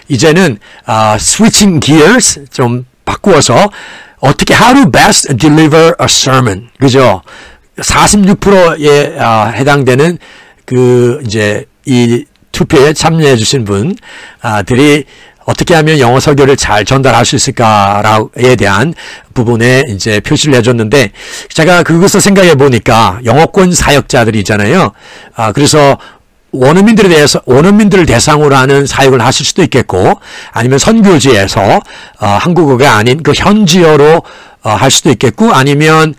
이제는 switching gears 좀 바꾸어서 어떻게 how to best deliver a sermon, 그죠? 46%에 해당되는 그 이제 이 투표에 참여해 주신 분들이 어떻게 하면 영어 설교를 잘 전달할 수 있을까에 대한 부분에 이제 표시를 해줬는데, 제가 그것을 생각해 보니까 영어권 사역자들이잖아요. 그래서 원어민들을 대상으로 하는 사역을 하실 수도 있겠고, 아니면 선교지에서 한국어가 아닌 그 현지어로 할 수도 있겠고, 아니면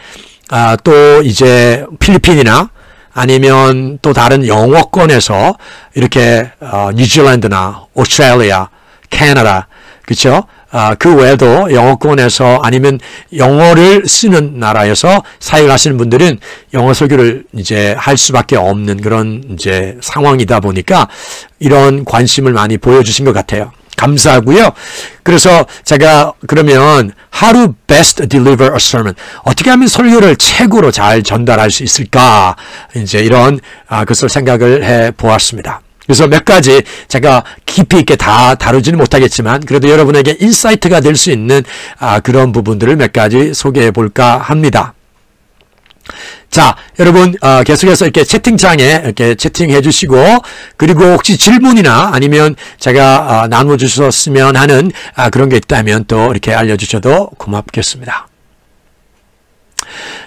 또 이제 필리핀이나 아니면 또 다른 영어권에서 이렇게 뉴질랜드나 오스트레일리아, 캐나다, 그렇죠? 그 외에도 영어권에서 아니면 영어를 쓰는 나라에서 사역을 하시는 분들은 영어 설교를 이제 할 수밖에 없는 그런 이제 상황이다 보니까 이런 관심을 많이 보여주신 것 같아요. 감사하고요. 그래서 제가 그러면 how to best deliver a sermon, 어떻게 하면 설교를 최고로 잘 전달할 수 있을까, 이제 이런 것을 생각을 해 보았습니다. 그래서 몇 가지 제가 깊이 있게 다 다루지는 못하겠지만 그래도 여러분에게 인사이트가 될 수 있는 그런 부분들을 몇 가지 소개해 볼까 합니다. 자, 여러분 계속해서 이렇게 채팅창에 이렇게 채팅해 주시고, 그리고 혹시 질문이나 아니면 제가 나눠 주셨으면 하는 그런 게 있다면 또 이렇게 알려주셔도 고맙겠습니다.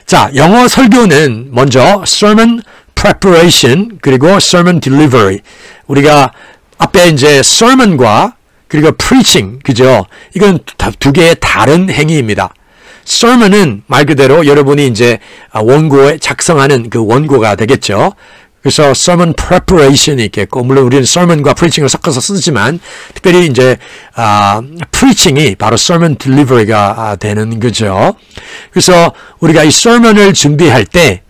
자, 영어 설교는 먼저 sermon preparation 그리고 sermon delivery. 우리가 앞에 이제 sermon과 그리고 preaching, 그죠? 이건 두 개의 다른 행위입니다. sermon은 말 그대로 여러분이 이제 원고에 작성하는 그 원고가 되겠죠. 그래서 sermon preparation이 있겠고, 물론 우리는 sermon과 preaching을 섞어서 쓰지만 특별히 이제 preaching이 바로 sermon delivery가 되는 거죠. 그래서 우리가 이 sermon을 준비할 때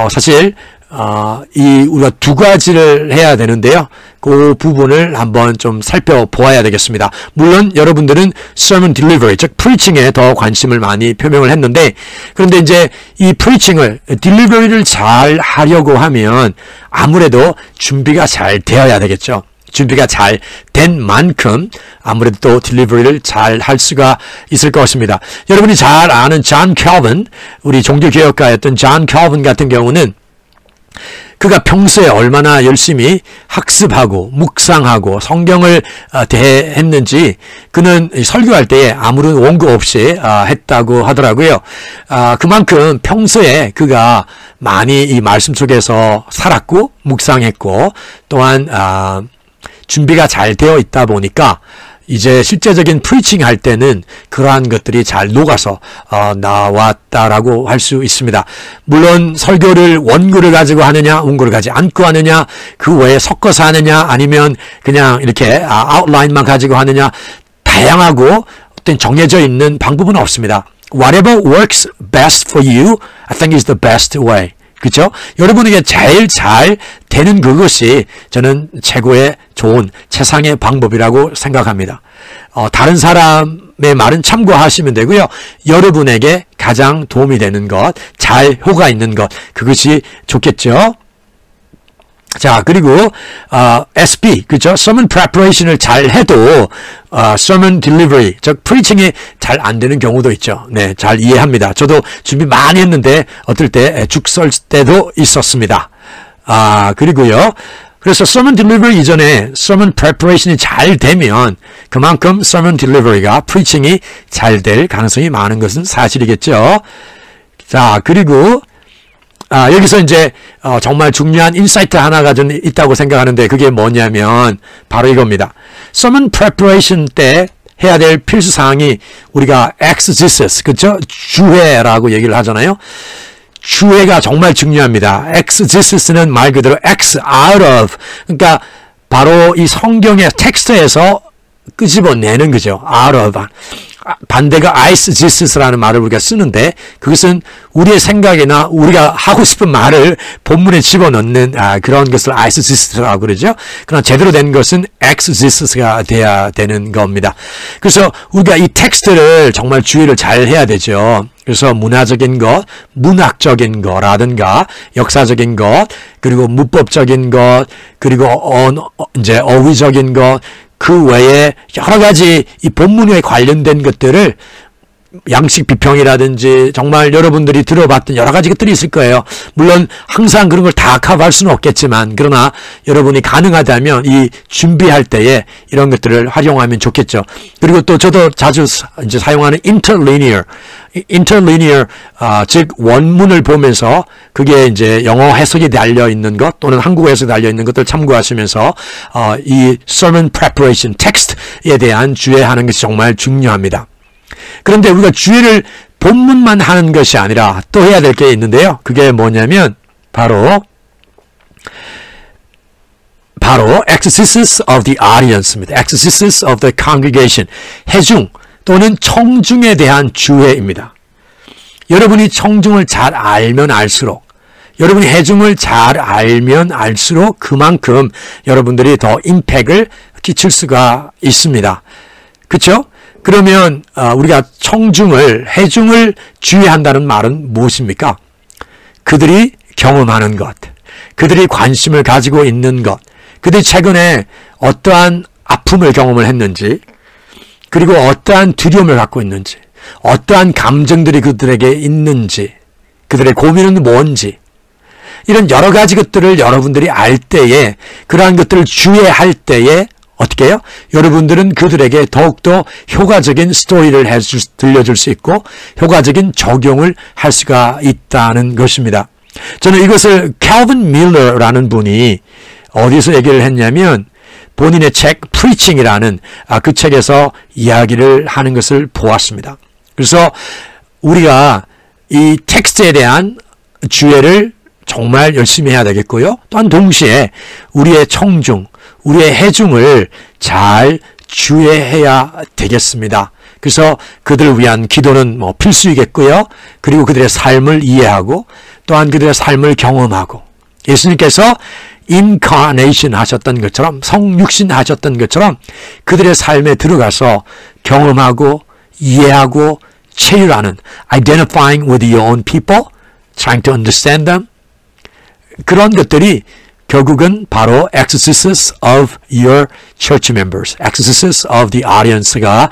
사실 우리가 두 가지를 해야 되는데요. 그 부분을 한번 좀 살펴보아야 되겠습니다. 물론 여러분들은 sermon delivery, 즉 preaching에 더 관심을 많이 표명을 했는데, 그런데 이제 이 preaching을, delivery를 잘 하려고 하면 아무래도 준비가 잘 되어야 되겠죠. 준비가 잘 된 만큼 아무래도 또 딜리버리를 잘 할 수가 있을 것입니다. 여러분이 잘 아는 존 캘빈, 우리 종교개혁가였던 존 캘빈 같은 경우는 그가 평소에 얼마나 열심히 학습하고 묵상하고 성경을 대했는지 그는 설교할 때에 아무런 원고 없이 했다고 하더라고요. 그만큼 평소에 그가 많이 이 말씀 속에서 살았고 묵상했고 또한 준비가 잘 되어 있다 보니까 이제 실제적인 프리칭 할 때는 그러한 것들이 잘 녹아서 나왔다라고 할 수 있습니다. 물론 설교를 원고를 가지고 하느냐, 원고를 가지고 않고 하느냐, 그 외에 섞어서 하느냐, 아니면 그냥 이렇게 아웃라인만 가지고 하느냐, 다양하고 어떤 정해져 있는 방법은 없습니다. Whatever works best for you, I think is the best way. 그렇죠? 여러분에게 제일 잘 되는 그것이 저는 최고의 좋은 최상의 방법이라고 생각합니다. 다른 사람의 말은 참고하시면 되고요. 여러분에게 가장 도움이 되는 것, 잘 효과 있는 것, 그것이 좋겠죠. 자, 그리고 SB, 그죠? Sermon preparation을 잘 해도 sermon delivery, 즉 preaching이 잘 안 되는 경우도 있죠. 네, 잘 이해합니다. 저도 준비 많이 했는데 어떨 때 죽 설 때도 있었습니다. 그리고요. 그래서 sermon delivery 이전에 sermon preparation이 잘 되면 그만큼 sermon delivery가 preaching이 잘 될 가능성이 많은 것은 사실이겠죠. 자, 그리고 여기서 이제 정말 중요한 인사이트 하나가 좀 있다고 생각하는데 그게 뭐냐면 바로 이겁니다. sermon preparation 때 해야 될 필수 사항이 우리가 exegesis, 그렇죠? 주해라고 얘기를 하잖아요. 주해가 정말 중요합니다. exegesis는 말 그대로 X out of, 그러니까 바로 이 성경의 텍스트에서 끄집어내는 거죠. out of. 반대가 eisegesis라는 말을 우리가 쓰는데 그것은 우리의 생각이나 우리가 하고 싶은 말을 본문에 집어넣는 그런 것을 eisegesis라고 그러죠. 그러나 제대로 된 것은 exegesis가 돼야 되는 겁니다. 그래서 우리가 이 텍스트를 정말 주의를 잘 해야 되죠. 그래서 문화적인 것, 문학적인 거라든가 역사적인 것, 그리고 문법적인 것, 그리고 이제 어휘적인 것, 그 외에 여러 가지 이 본문에 관련된 것들을 양식 비평이라든지 정말 여러분들이 들어봤던 여러 가지 것들이 있을 거예요. 물론 항상 그런 걸 다 커버할 수는 없겠지만 그러나 여러분이 가능하다면 이 준비할 때에 이런 것들을 활용하면 좋겠죠. 그리고 또 저도 자주 이제 사용하는 interlinear, 즉 원문을 보면서 그게 이제 영어 해석이 달려 있는 것 또는 한국어 해석이 달려 있는 것들 참고하시면서 이 sermon preparation, 텍스트에 대한 주의하는 것이 정말 중요합니다. 그런데 우리가 주의를 본문만 하는 것이 아니라 또 해야 될 게 있는데요. 그게 뭐냐면 바로 exegesis of the audience입니다. exegesis of the congregation. 해중 또는 청중에 대한 주의입니다. 여러분이 청중을 잘 알면 알수록 여러분이 해중을 잘 알면 알수록 그만큼 여러분들이 더 임팩을 끼칠 수가 있습니다. 그렇죠? 그러면 우리가 청중을, 해중을 주의한다는 말은 무엇입니까? 그들이 경험하는 것, 그들이 관심을 가지고 있는 것, 그들이 최근에 어떠한 아픔을 경험을 했는지, 그리고 어떠한 두려움을 갖고 있는지, 어떠한 감정들이 그들에게 있는지, 그들의 고민은 뭔지, 이런 여러 가지 것들을 여러분들이 알 때에, 그러한 것들을 주의할 때에 어떻게 해요? 여러분들은 그들에게 더욱더 효과적인 스토리를 들려줄 수 있고 효과적인 적용을 할 수가 있다는 것입니다. 저는 이것을 캘빈 밀러라는 분이 어디서 얘기를 했냐면 본인의 책 Preaching이라는 그 책에서 이야기를 하는 것을 보았습니다. 그래서 우리가 이 텍스트에 대한 주의를 정말 열심히 해야 되겠고요. 또한 동시에 우리의 청중, 우리의 해중을 잘 주의해야 되겠습니다. 그래서 그들을 위한 기도는 필수이겠고요. 그리고 그들의 삶을 이해하고 또한 그들의 삶을 경험하고 예수님께서 인카네이션 하셨던 것처럼 성육신 하셨던 것처럼 그들의 삶에 들어가서 경험하고 이해하고 체휼하는 identifying with your own people, trying to understand them 그런 것들이 결국은 바로 exegesis of your church members, exegesis of the audience가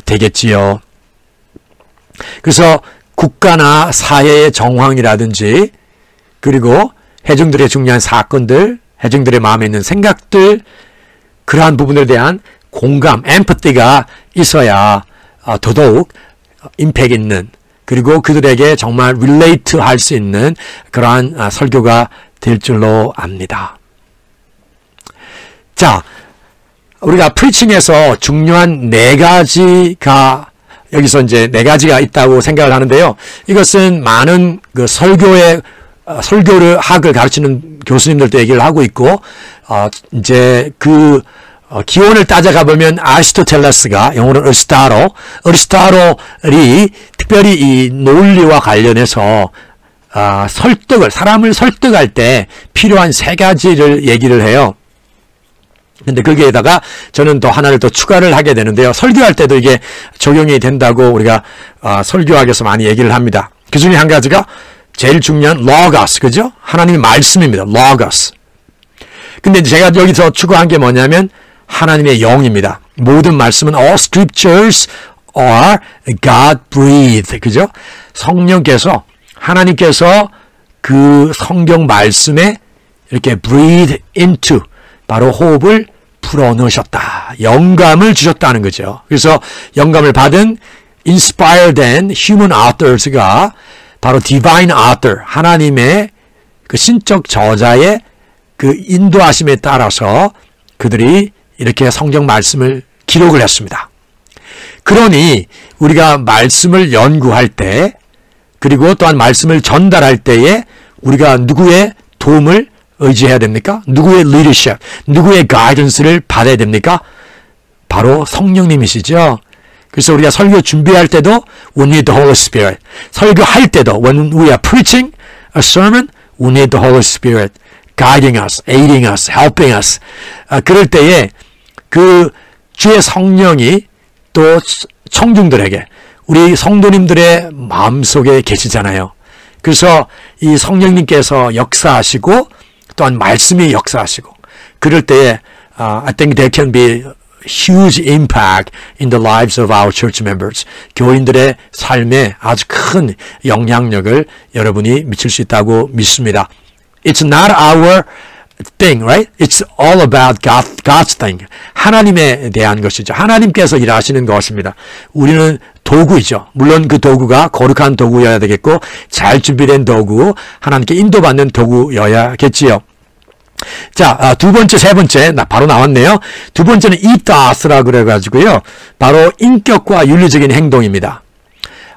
되겠지요. 그래서 국가나 사회의 정황이라든지 그리고 회중들의 중요한 사건들, 회중들의 마음에 있는 생각들 그러한 부분에 대한 공감, empathy가 있어야 더더욱 임팩 있는 그리고 그들에게 정말 relate 할 수 있는 그러한 설교가 될 줄로 압니다. 자, 우리가 프리칭에서 중요한 네 가지가 여기서 이제 네 가지가 있다고 생각을 하는데요. 이것은 많은 그 설교를 학을 가르치는 교수님들도 얘기를 하고 있고 이제 그 기원을 따져가 보면 아리스토텔레스가 영어로는 어리스타로이 특별히 이 논리와 관련해서 사람을 설득할 때 필요한 세 가지를 얘기를 해요. 근데 거기에다가 저는 또 하나를 더 추가를 하게 되는데요. 설교할 때도 이게 적용이 된다고 우리가 설교학에서 많이 얘기를 합니다. 그 중에 한 가지가 제일 중요한 logos, 그죠? 하나님의 말씀입니다. logos. 근데 제가 여기서 추가한 게 뭐냐면 하나님의 영입니다. 모든 말씀은 all scriptures are God-breathed. 그죠? 하나님께서 그 성경 말씀에 이렇게 breathe into 바로 호흡을 불어넣으셨다. 영감을 주셨다는 거죠. 그래서 영감을 받은 inspired and human authors가 바로 divine author, 하나님의 그 신적 저자의 그 인도하심에 따라서 그들이 이렇게 성경 말씀을 기록을 했습니다. 그러니 우리가 말씀을 연구할 때 그리고 또한 말씀을 전달할 때에 우리가 누구의 도움을 의지해야 됩니까? 누구의 leadership, 누구의 guidance를 받아야 됩니까? 바로 성령님이시죠. 그래서 우리가 설교 준비할 때도 we need the Holy Spirit. 설교할 때도 when we are preaching a sermon, we need the Holy Spirit guiding us, aiding us, helping us. 그럴 때에 그 주의 성령이 또 청중들에게 우리 성도님들의 마음속에 계시잖아요. 그래서 이 성령님께서 역사하시고 또한 말씀이 역사하시고 그럴 때에 I think there can be huge impact in the lives of our church members. 교인들의 삶에 아주 큰 영향력을 여러분이 미칠 수 있다고 믿습니다. It's not our thing, right? It's all about God's thing. 하나님에 대한 것이죠. 하나님께서 일하시는 것입니다. 우리는 도구이죠. 물론 그 도구가 거룩한 도구여야 되겠고 잘 준비된 도구, 하나님께 인도받는 도구여야겠지요. 자, 두 번째, 세 번째, 바로 나왔네요. 두 번째는 ethos라 그래가지고요. 바로 인격과 윤리적인 행동입니다.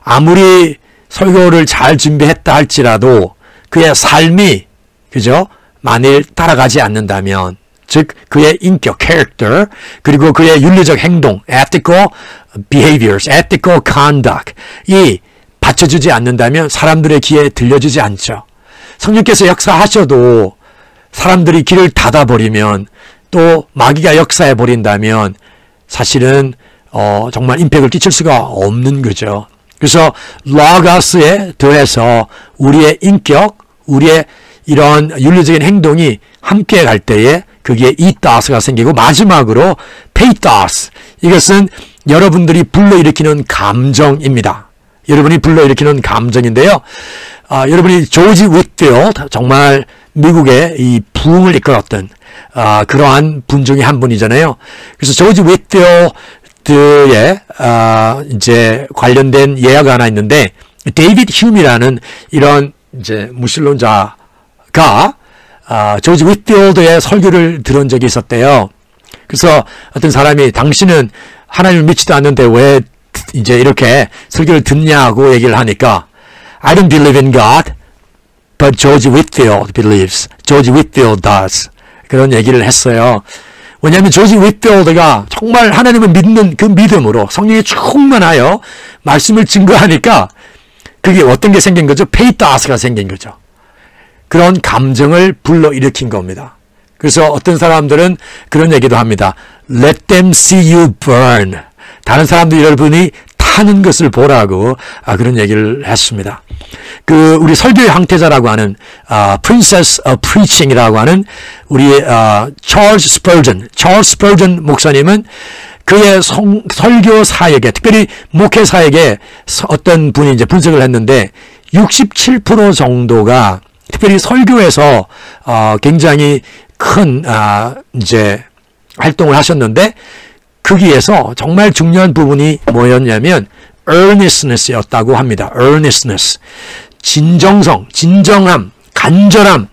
아무리 설교를 잘 준비했다 할지라도 그의 삶이, 그죠? 만일 따라가지 않는다면, 즉, 그의 인격, character, 그리고 그의 윤리적 행동, ethical behaviors, ethical conduct, 이 받쳐주지 않는다면 사람들의 귀에 들려주지 않죠. 성령께서 역사하셔도 사람들이 귀를 닫아버리면 또 마귀가 역사해버린다면 사실은 정말 임팩을 끼칠 수가 없는 거죠. 그래서 로고스에 더해서 우리의 인격, 우리의 이런 윤리적인 행동이 함께 갈 때에 그게 이토스가 생기고 마지막으로 페이토스, 이것은 여러분들이 불러일으키는 감정입니다. 여러분이 불러일으키는 감정인데요. 여러분이 조지 윗필드, 정말 미국의 이 부흥을 이끌었던 그러한 분 중에 한 분이잖아요. 그래서 조지 윗필드의 이제 관련된 예화가 하나 있는데, 데이비드 휴미라는 이런 이제 무신론자가 조지 윗필드의 설교를 들은 적이 있었대요. 그래서 어떤 사람이 당신은 하나님을 믿지도 않는데 왜 이제 이렇게 설교를 듣냐고 얘기를 하니까 I don't believe in God, but George Whitefield believes. George Whitefield does. 그런 얘기를 했어요. 왜냐하면 조지 윗필드가 정말 하나님을 믿는 그 믿음으로 성령에 충만하여 말씀을 증거하니까 그게 어떤 게 생긴 거죠? 페이토스가 생긴 거죠. 그런 감정을 불러일으킨 겁니다. 그래서 어떤 사람들은 그런 얘기도 합니다. Let them see you burn. 다른 사람들 여러분이 타는 것을 보라고 그런 얘기를 했습니다. 우리 설교의 황태자라고 하는 Princess of Preaching이라고 하는 우리 찰스 스퍼전 목사님은 그의 설교 사역에, 특별히 목회 사역에 어떤 분이 이제 분석을 했는데 67% 정도가 특별히 설교에서 굉장히 큰 이제 활동을 하셨는데 거기에서 정말 중요한 부분이 뭐였냐면 earnestness였다고 합니다. earnestness. 진정성, 진정함, 간절함.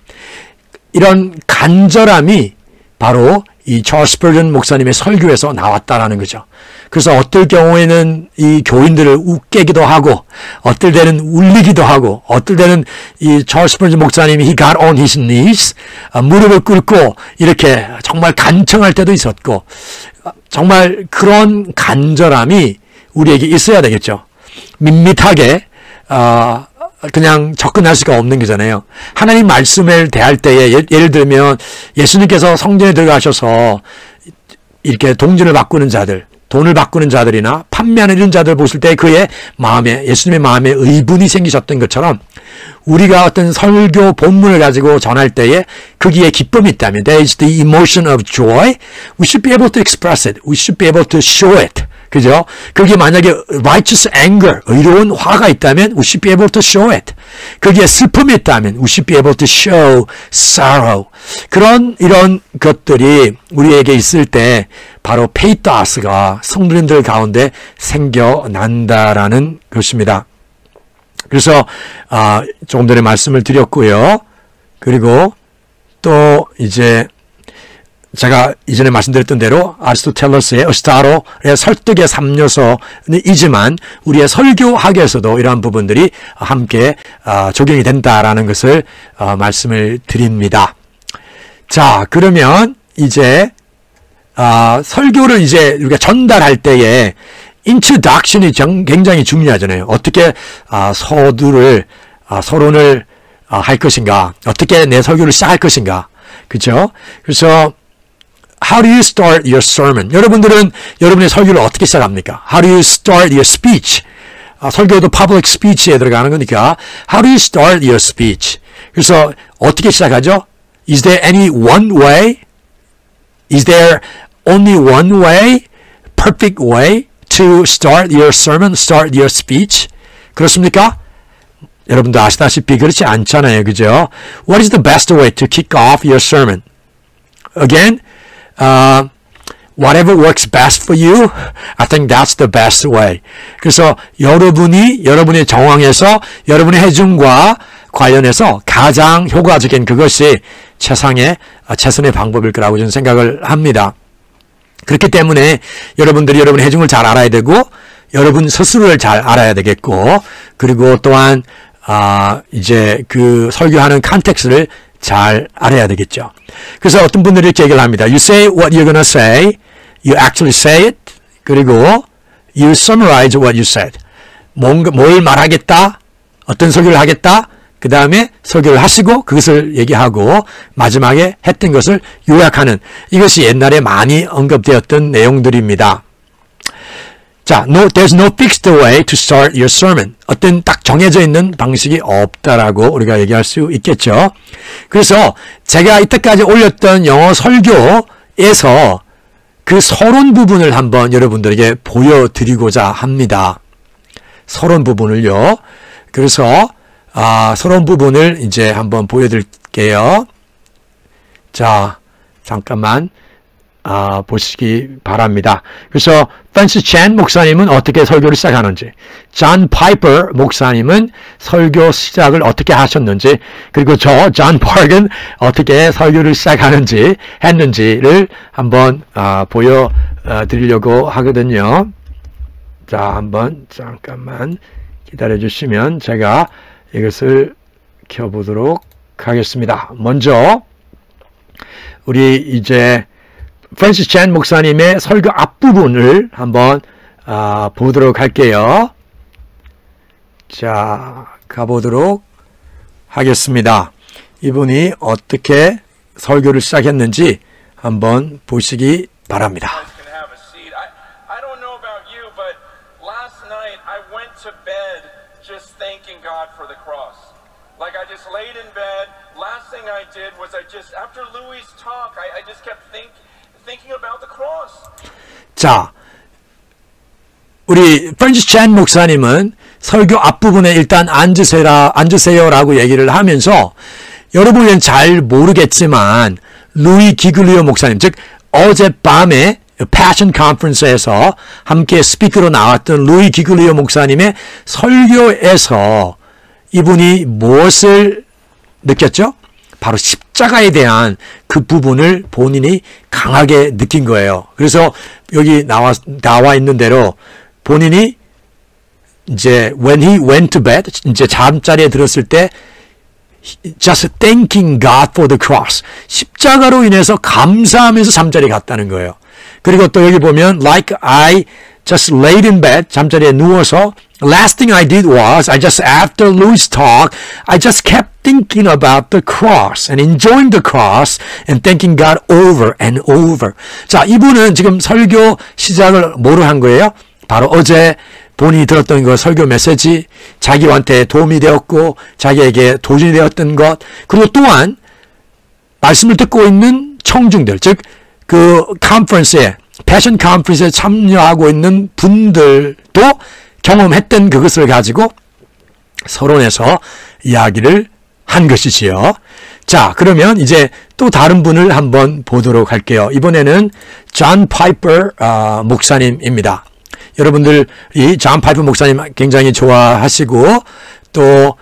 이런 간절함이 바로 이 찰스 스퍼전 목사님의 설교에서 나왔다라는 거죠. 그래서 어떨 경우에는 이 교인들을 웃기기도 하고, 어떨 때는 울리기도 하고, 어떨 때는 이 찰스 스퍼전 목사님이 he got on his knees, 무릎을 꿇고 이렇게 정말 간청할 때도 있었고, 정말 그런 간절함이 우리에게 있어야 되겠죠. 밋밋하게 그냥 접근할 수가 없는 거잖아요. 하나님 말씀을 대할 때에 예를 들면 예수님께서 성전에 들어가셔서 이렇게 동전을 바꾸는 자들, 돈을 바꾸는 자들이나 판매하는 이런 자들 보실 때 그의 마음에, 예수님의 마음에 의분이 생기셨던 것처럼 우리가 어떤 설교 본문을 가지고 전할 때에 거기에 기쁨이 있다면 there is the emotion of joy. We should be able to express it. We should be able to show it. 그죠? 거기에 만약에 righteous anger, 의로운 화가 있다면 we should be able to show it. 거기에 슬픔이 있다면 we should be able to show sorrow. 이런 것들이 우리에게 있을 때 바로 페이토스가 성도님들 가운데 생겨난다라는 것입니다. 그래서 조금 전에 말씀을 드렸고요. 그리고 또 이제 제가 이전에 말씀드렸던 대로 아리스토텔레스의 어스타로의 설득의 3요소이지만 우리의 설교학에서도 이러한 부분들이 함께 적용이 된다라는 것을 말씀을 드립니다. 자, 그러면 이제 설교를 이제 우리가 전달할 때에 인트로덕션이 굉장히 중요하잖아요. 어떻게 서론을 할 것인가, 어떻게 내 설교를 시작할 것인가, 그렇죠? 그래서 How do you start your sermon? 여러분들은 여러분의 설교를 어떻게 시작합니까? How do you start your speech? 설교도 public speech에 들어가는 거니까 How do you start your speech? 그래서 어떻게 시작하죠? Is there any one way? Is there only one way, perfect way to start your sermon, start your speech. 그렇습니까? 여러분도 아시다시피 그렇지 않잖아요. 그죠? What is the best way to kick off your sermon? Again, whatever works best for you, I think that's the best way. 그래서 여러분의 정황에서 여러분의 해중과 관련해서 가장 효과적인 그것이 최선의 방법일 거라고 저는 생각을 합니다. 그렇기 때문에 여러분들이 여러분의 해중을 잘 알아야 되고 여러분 스스로를 잘 알아야 되겠고 그리고 또한 이제 그 설교하는 컨텍스트를 잘 알아야 되겠죠. 그래서 어떤 분들이 이렇게 얘기를 합니다. You say what you're gonna say, you actually say it, 그리고 you summarize what you said. 뭘 말하겠다, 어떤 설교를 하겠다, 그 다음에 설교를 하시고 그것을 얘기하고 마지막에 했던 것을 요약하는 이것이 옛날에 많이 언급되었던 내용들입니다. 자, there's no fixed way to start your sermon. 어떤 딱 정해져 있는 방식이 없다라고 우리가 얘기할 수 있겠죠. 그래서 제가 이때까지 올렸던 영어 설교에서 그 서론 부분을 한번 여러분들에게 보여드리고자 합니다. 서론 부분을요. 그래서 서론 부분을 이제 한번 보여드릴게요. 자, 잠깐만. 보시기 바랍니다. 그래서 프랜시스 챈 목사님은 어떻게 설교를 시작하는지, 존 파이퍼 목사님은 설교 시작을 어떻게 하셨는지, 그리고 존 파건 어떻게 설교를 시작하는지 했는지를 한번 보여드리려고 하거든요. 자, 한번 잠깐만 기다려 주시면 제가 이것을 켜보도록 하겠습니다. 먼저 우리 이제 프랜시스 챈 목사님의 설교 앞부분을 한번 보도록 할게요. 자, 가보도록 하겠습니다. 이분이 어떻게 설교를 시작했는지 한번 보시기 바랍니다. I don't know about you, but last night I went to bed just thanking God for the cross. Like I just laid in bed. Last thing I did was after Louis' talk, I just kept thinking about the cross. 자, 우리 프랜시스 챈 목사님은 설교 앞부분에 일단 앉으세요라고 얘기를 하면서 여러분은 잘 모르겠지만 루이 기글리오 목사님, 즉 어젯밤에 패션 컨퍼런스에서 함께 스피커로 나왔던 루이 기글리오 목사님의 설교에서 이분이 무엇을 느꼈죠? 바로 십자가에 대한 그 부분을 본인이 강하게 느낀 거예요. 그래서 여기 나와 있는 대로 본인이 이제 when he went to bed, 이제 잠자리에 들었을 때 just thanking God for the cross. 십자가로 인해서 감사하면서 잠자리에 갔다는 거예요. 그리고 또 여기 보면 like I just laid in bed, 잠자리에 누워서 last thing I did was after Louis' talk, I just kept thinking about the cross and enjoying the cross and thanking God over and over. 자, 이분은 지금 설교 시작을 뭐로 한 거예요? 바로 어제 본인이 들었던 그 설교 메시지, 자기한테 도움이 되었고 자기에게 도전이 되었던 것, 그리고 또한 말씀을 듣고 있는 청중들, 즉 그 컨퍼런스에 패션 컨퍼런스에 참여하고 있는 분들도 경험했던 그것을 가지고 서론에서 이야기를 한 것이지요. 자, 그러면 이제 또 다른 분을 한번 보도록 할게요. 이번에는 존 파이퍼 목사님입니다. 여러분들이 존 파이퍼 목사님 굉장히 좋아하시고 또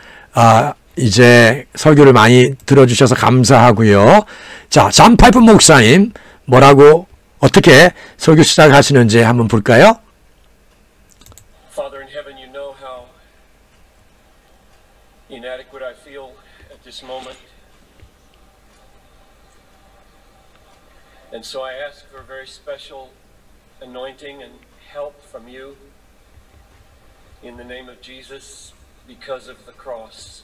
이제 설교를 많이 들어주셔서 감사하고요. 자, 존 파이퍼 목사님 뭐라고 어떻게 설교 시작하시는지 한번 볼까요? Father in heaven, you know how inadequate I feel at this moment. And so I ask for a very special anointing and help from you in the name of Jesus because of the cross.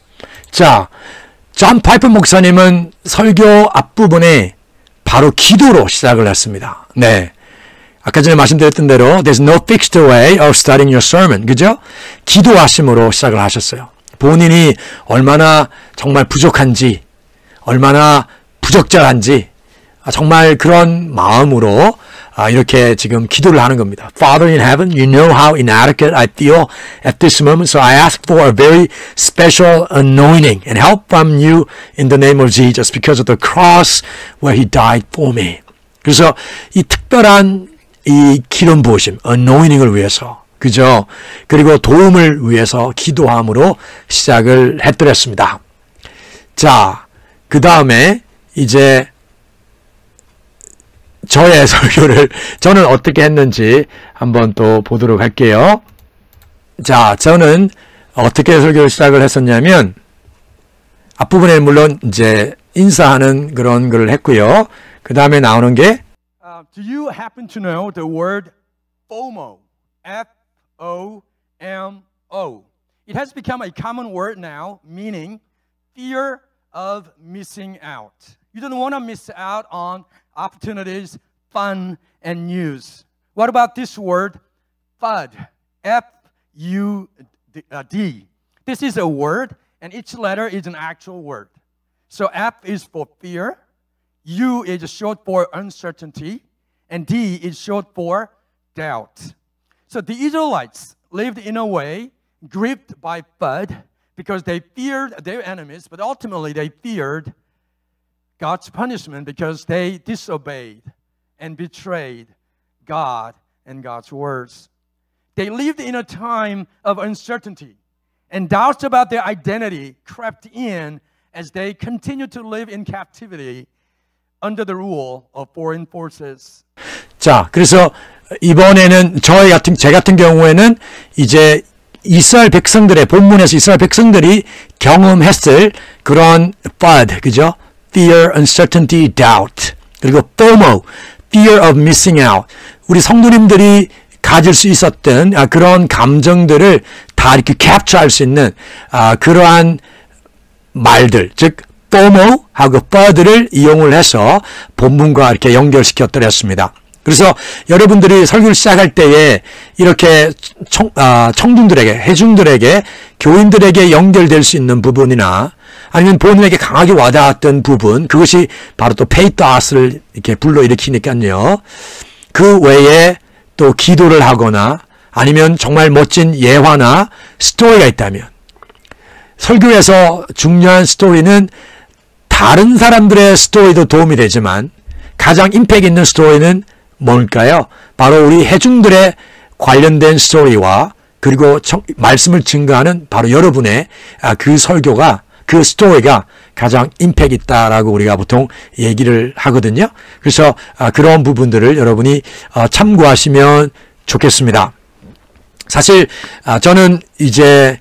자, 존 파이퍼 목사님은 설교 앞부분에 바로 기도로 시작을 했습니다. 네. 아까 전에 말씀드렸던 대로 There's no fixed way of starting your sermon. 그죠? 기도하심으로 시작을 하셨어요. 본인이 얼마나 정말 부족한지, 얼마나 부적절한지 정말 그런 마음으로 이렇게 지금 기도를 하는 겁니다. Father in heaven, you know how inadequate I feel at this moment, so I ask for a very special anointing and help from you in the name of Jesus because of the cross where he died for me. 그래서 이 특별한 이 기름 부으심, anointing을 위해서, 그죠? 그리고 도움을 위해서 기도함으로 시작을 해드렸습니다. 자, 그 다음에 이제 저의 설교를 저는 어떻게 했는지 한번 또 보도록 할게요. 자, 저는 어떻게 설교를 시작을 했었냐면 앞부분에 물론 이제 인사하는 그런 걸 했고요. 그 다음에 나오는 게 Do you happen to know the word FOMO? F-O-M-O. It has become a common word now, meaning fear of missing out. You don't want to miss out on opportunities, fun, and news. What about this word, FUD? F-U-D. This is a word, and each letter is an actual word. So F is for fear, U is short for uncertainty, and D is short for doubt. So the Israelites lived in a way gripped by FUD because they feared their enemies, but ultimately they feared God's punishment because they disobeyed and betrayed God and God's words. They lived in a time of uncertainty, and doubts about their identity crept in as they continued to live in captivity under the rule of foreign forces. 자, 그래서 이번에는 제 같은 경우에는 이제 이스라엘 백성들의 본문에서 이스라엘 백성들이 경험했을 그런 FUD, 그죠? Fear, uncertainty, doubt. 그리고 FOMO, fear of missing out. 우리 성도님들이 가질 수 있었던 그런 감정들을 다 이렇게 캡처할 수 있는 그러한 말들, 즉 FOMO하고 FUD를 이용을 해서 본문과 이렇게 연결시켜 드렸습니다. 그래서 여러분들이 설교를 시작할 때에 이렇게 청중들에게, 회중들에게, 교인들에게 연결될 수 있는 부분이나 아니면 본인에게 강하게 와닿았던 부분, 그것이 바로 또 페이토아스를 이렇게 불러일으키니까요. 그 외에 또 기도를 하거나 아니면 정말 멋진 예화나 스토리가 있다면, 설교에서 중요한 스토리는 다른 사람들의 스토리도 도움이 되지만 가장 임팩트 있는 스토리는 뭘까요? 바로 우리 회중들의 관련된 스토리와 그리고 말씀을 증거하는 바로 여러분의 그 설교가, 그 스토리가 가장 임팩트 있다라고 우리가 보통 얘기를 하거든요. 그래서 그런 부분들을 여러분이 참고하시면 좋겠습니다. 사실 저는 이제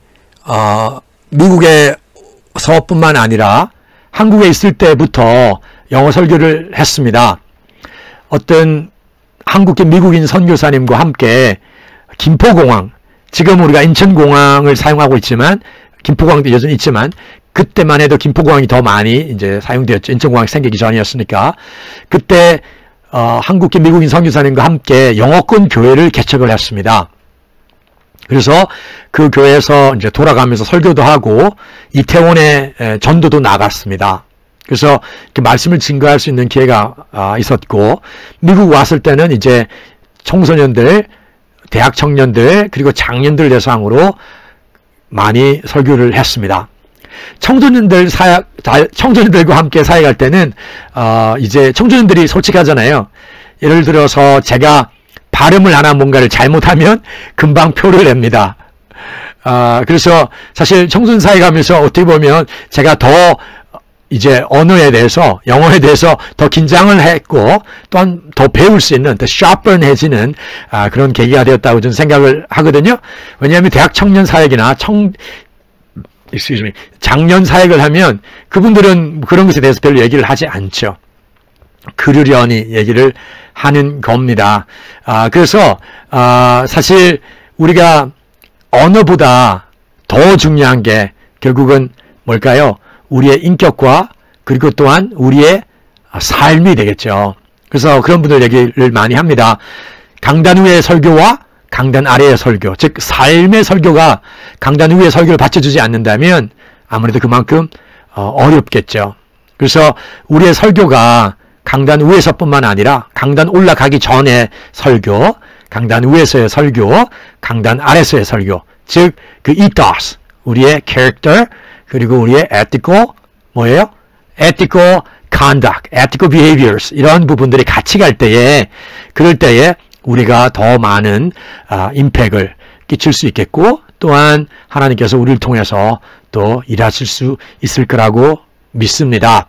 미국에서뿐만 아니라 한국에 있을 때부터 영어 설교를 했습니다. 어떤 한국계 미국인 선교사님과 함께 김포공항, 지금 우리가 인천공항을 사용하고 있지만 김포공항도 여전히 있지만 그때만 해도 김포공항이 더 많이 이제 사용되었죠. 인천공항이 생기기 전이었으니까. 그때 한국계 미국인 선교사님과 함께 영어권 교회를 개척을 했습니다. 그래서 그 교회에서 이제 돌아가면서 설교도 하고 이태원에 전도도 나갔습니다. 그래서 이렇게 말씀을 증거할 수 있는 기회가 있었고, 미국 왔을 때는 이제 청소년들, 대학 청년들, 그리고 장년들 대상으로 많이 설교를 했습니다. 청소년들과 함께 사역할 때는 이제 청소년들이 솔직하잖아요. 예를 들어서 제가 발음을 하나 뭔가를 잘못하면 금방 표를 냅니다. 그래서 사실 청소년 사역하면서 어떻게 보면 제가 더 이제 언어에 대해서, 영어에 대해서 더 긴장을 했고 또한 더 배울 수 있는, 더 sharpen해지는 그런 계기가 되었다고 저는 생각을 하거든요. 왜냐하면 대학 청년 사역이나 장년 사역을 하면 그분들은 그런 것에 대해서 별로 얘기를 하지 않죠. 그러려니 얘기를 하는 겁니다. 그래서 사실 우리가 언어보다 더 중요한 게 결국은 뭘까요? 우리의 인격과 그리고 또한 우리의 삶이 되겠죠. 그래서 그런 분들 얘기를 많이 합니다. 강단 위의 설교와 강단 아래의 설교, 즉 삶의 설교가 강단 위의 설교를 받쳐주지 않는다면 아무래도 그만큼 어렵겠죠. 그래서 우리의 설교가 강단 위에서뿐만 아니라 강단 올라가기 전에 설교, 강단 위에서의 설교, 강단 아래서의 설교, 즉 그 ethos, 우리의 character, 그리고 우리의 ethical 뭐예요? ethical conduct, ethical behaviors 이런 부분들이 같이 갈 때에 그럴 때에 우리가 더 많은 임팩을 끼칠 수 있겠고 또한 하나님께서 우리를 통해서 또 일하실 수 있을 거라고 믿습니다.